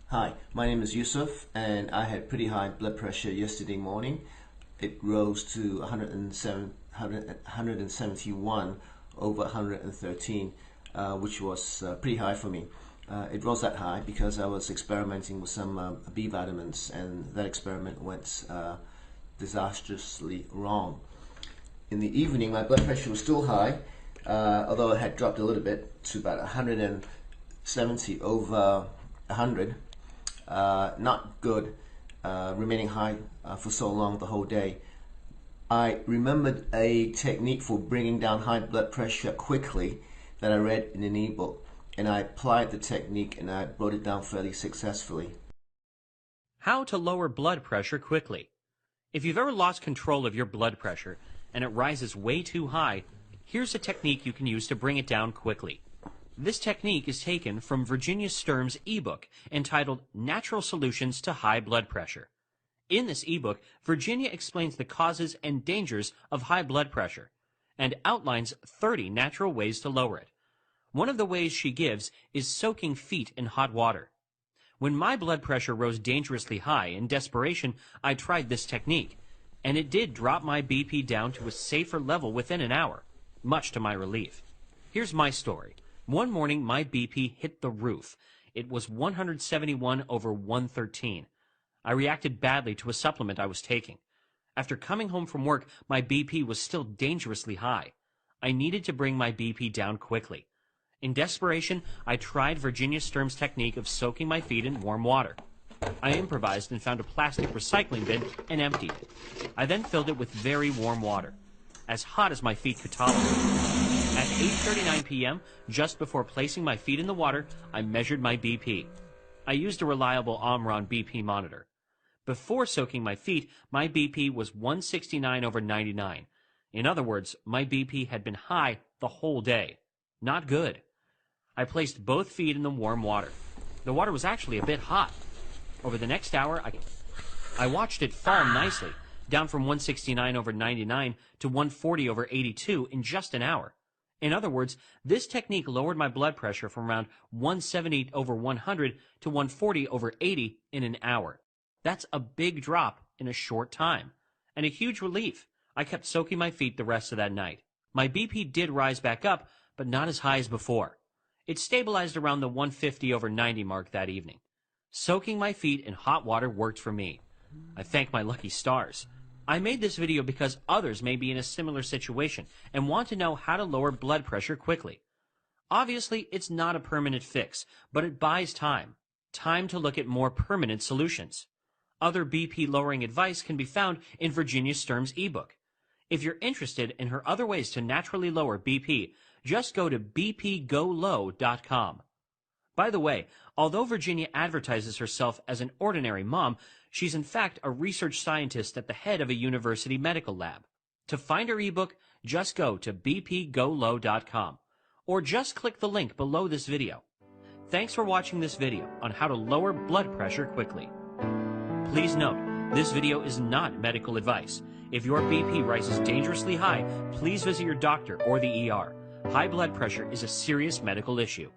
Hi, my name is Yusuf and I had pretty high blood pressure yesterday morning. It rose to 171 over 113, which was pretty high for me. It rose that high because I was experimenting with some B vitamins, and that experiment went disastrously wrong. In the evening, my blood pressure was still high, although it had dropped a little bit to about 170 over 100. Not good, remaining high for so long the whole day. I remembered a technique for bringing down high blood pressure quickly that I read in an ebook, and I applied the technique and I brought it down fairly successfully. How to lower blood pressure quickly. If you've ever lost control of your blood pressure and it rises way too high, here's a technique you can use to bring it down quickly. This technique is taken from Virginia Sturm's ebook entitled Natural Solutions to High Blood Pressure. In this ebook, Virginia explains the causes and dangers of high blood pressure and outlines 30 natural ways to lower it. One of the ways she gives is soaking feet in hot water. When my blood pressure rose dangerously high, in desperation, I tried this technique, and it did drop my BP down to a safer level within an hour, much to my relief. Here's my story. One morning, my BP hit the roof. It was 171 over 113. I reacted badly to a supplement I was taking. After coming home from work, my BP was still dangerously high. I needed to bring my BP down quickly. In desperation, I tried Virginia Sturm's technique of soaking my feet in warm water. I improvised and found a plastic recycling bin and emptied it. I then filled it with very warm water, as hot as my feet could tolerate. At 8:39 p.m., just before placing my feet in the water, I measured my BP. I used a reliable Omron BP monitor. Before soaking my feet, my BP was 169 over 99. In other words, my BP had been high the whole day. Not good. I placed both feet in the warm water. The water was actually a bit hot. Over the next hour, I watched it fall nicely, down from 169 over 99 to 140 over 82 in just an hour. In other words, this technique lowered my blood pressure from around 170 over 100 to 140 over 80 in an hour. That's a big drop in a short time, and a huge relief. I kept soaking my feet the rest of that night. My BP did rise back up, but not as high as before. It stabilized around the 150 over 90 mark that evening. Soaking my feet in hot water worked for me. I thank my lucky stars. I made this video because others may be in a similar situation and want to know how to lower blood pressure quickly. Obviously, it's not a permanent fix, but it buys time. Time to look at more permanent solutions. Other BP lowering advice can be found in Virginia Sturm's ebook. If you're interested in her other ways to naturally lower BP, just go to bpgolow.com. By the way, although Virginia advertises herself as an ordinary mom, she's in fact a research scientist at the head of a university medical lab. To find her ebook, just go to bpgolow.com, or just click the link below this video. Thanks for watching this video on how to lower blood pressure quickly. Please note, this video is not medical advice. If your BP rises dangerously high, please visit your doctor or the ER. High blood pressure is a serious medical issue.